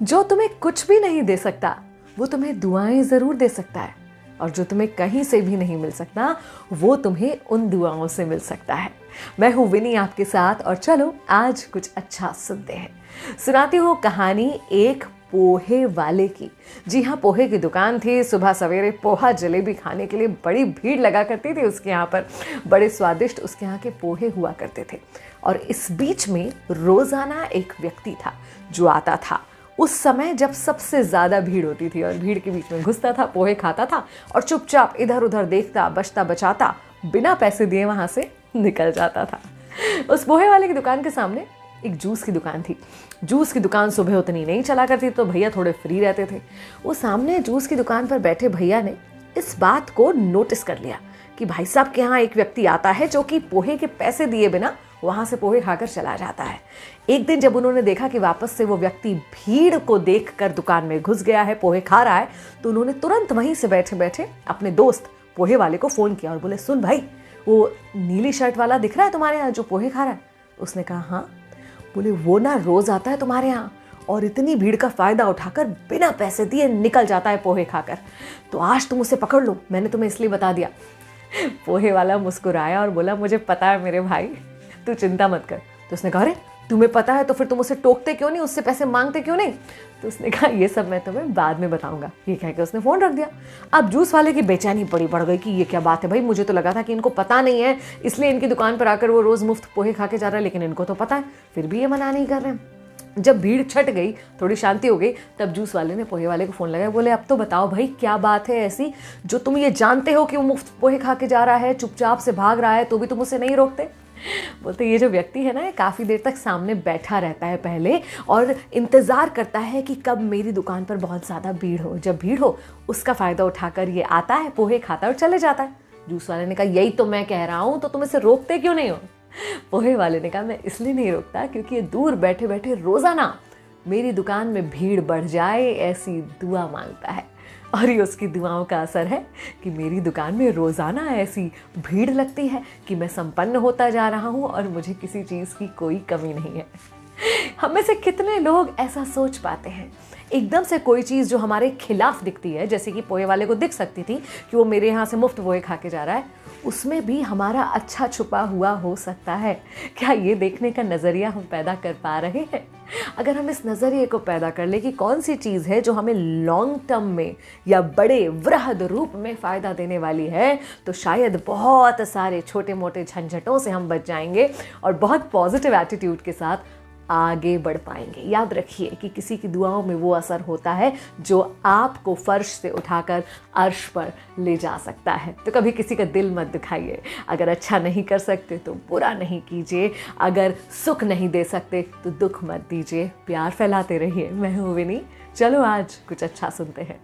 जो तुम्हें कुछ भी नहीं दे सकता वो तुम्हें दुआएं जरूर दे सकता है, और जो तुम्हें कहीं से भी नहीं मिल सकता वो तुम्हें उन दुआओं से मिल सकता है। मैं हूं विनी आपके साथ, और चलो आज कुछ अच्छा सुनते हैं। सुनाती हूँ कहानी एक पोहे वाले की। जी हाँ, पोहे की दुकान थी। सुबह सवेरे पोहा जलेबी खाने के लिए बड़ी भीड़ लगा करती थी उसके यहाँ पर। बड़े स्वादिष्ट उसके यहाँ के पोहे हुआ करते थे। और इस बीच में रोजाना एक व्यक्ति था जो आता था उस समय जब सबसे ज़्यादा भीड़ होती थी, और भीड़ के बीच में घुसता था, पोहे खाता था और चुपचाप इधर उधर देखता, बचता बचाता बिना पैसे दिए वहाँ से निकल जाता था। उस पोहे वाले की दुकान के सामने एक जूस की दुकान थी। जूस की दुकान सुबह उतनी नहीं चला करती, तो भैया थोड़े फ्री रहते थे। वो सामने जूस की दुकान पर बैठे भैया ने इस बात को नोटिस कर लिया कि भाई साहब के यहाँ एक व्यक्ति आता है जो कि पोहे के पैसे दिए बिना वहां से पोहे खाकर चला जाता है। एक दिन जब उन्होंने देखा कि वापस से वो व्यक्ति भीड़ को देखकर दुकान में घुस गया है, पोहे खा रहा है, तो उन्होंने तुरंत वहीं से बैठे बैठे अपने दोस्त पोहे वाले को फोन किया और बोले, सुन भाई, वो नीली शर्ट वाला दिख रहा है तुम्हारे यहाँ जो पोहे खा रहा है? उसने कहा हाँ। बोले, वो ना रोज आता है तुम्हारे यहाँ और इतनी भीड़ का फायदा उठाकर बिना पैसे दिए निकल जाता है पोहे खाकर, तो आज तुम उसे पकड़ लो, मैंने तुम्हें इसलिए बता दिया। पोहे वाला मुस्कुराया और बोला, मुझे पता है मेरे भाई, तू चिंता मत कर। तो उसने कहा, अरे तुम्हें पता है तो फिर तुम उसे टोकते क्यों नहीं, उससे पैसे मांगते क्यों नहीं? तो उसने कहा, ये सब मैं तुम्हें बाद में बताऊंगा। ये कह के उसने फोन रख दिया। अब जूस वाले की बेचैनी बड़ी बढ़ गई कि ये क्या बात है भाई, मुझे तो लगा था कि इनको पता नहीं है इसलिए इनकी दुकान पर आकर वो रोज मुफ्त पोहे खा के जा रहा है, लेकिन इनको तो पता है, फिर भी ये मना नहीं कर रहे हैं। जब भीड़ छट गई, थोड़ी शांति हो गई, तब जूस वाले ने पोहे वाले को फोन लगाया। बोले, अब तो बताओ भाई, क्या बात है ऐसी जो तुम ये जानते हो कि वो मुफ्त पोहे खा के जा रहा है, चुपचाप से भाग रहा है, तो भी तुम उसे नहीं रोकते? बोलते, ये जो व्यक्ति है ना, ये काफ़ी देर तक सामने बैठा रहता है पहले और इंतज़ार करता है कि कब मेरी दुकान पर बहुत ज़्यादा भीड़ हो। जब भीड़ हो उसका फ़ायदा उठाकर ये आता है, पोहे खाता है और चले जाता है। जूस वाले ने कहा, यही तो मैं कह रहा हूँ, तो तुम इसे रोकते क्यों नहीं हो? पोहे वाले ने कहा, मैं इसलिए नहीं रोकता क्योंकि ये दूर बैठे बैठे रोज़ाना मेरी दुकान में भीड़ बढ़ जाए ऐसी दुआ मांगता है, और ये उसकी दुआओं का असर है कि मेरी दुकान में रोज़ाना ऐसी भीड़ लगती है कि मैं संपन्न होता जा रहा हूँ और मुझे किसी चीज़ की कोई कमी नहीं है। हम में से कितने लोग ऐसा सोच पाते हैं? एकदम से कोई चीज़ जो हमारे खिलाफ दिखती है, जैसे कि पोहे वाले को दिख सकती थी कि वो मेरे यहाँ से मुफ्त पोहे खा के जा रहा है, उसमें भी हमारा अच्छा छुपा हुआ हो सकता है। क्या ये देखने का नज़रिया हम पैदा कर पा रहे हैं? अगर हम इस नज़रिए को पैदा कर ले कि कौन सी चीज़ है जो हमें लॉन्ग टर्म में या बड़े वृहद रूप में फ़ायदा देने वाली है, तो शायद बहुत सारे छोटे मोटे झंझटों से हम बच जाएंगे और बहुत पॉजिटिव एटीट्यूड के साथ आगे बढ़ पाएंगे। याद रखिए कि किसी की दुआओं में वो असर होता है जो आपको फर्श से उठाकर अर्श पर ले जा सकता है। तो कभी किसी का दिल मत दुखाइए। अगर अच्छा नहीं कर सकते तो बुरा नहीं कीजिए। अगर सुख नहीं दे सकते तो दुख मत दीजिए। प्यार फैलाते रहिए। मैं हूँ विनी। चलो आज कुछ अच्छा सुनते हैं।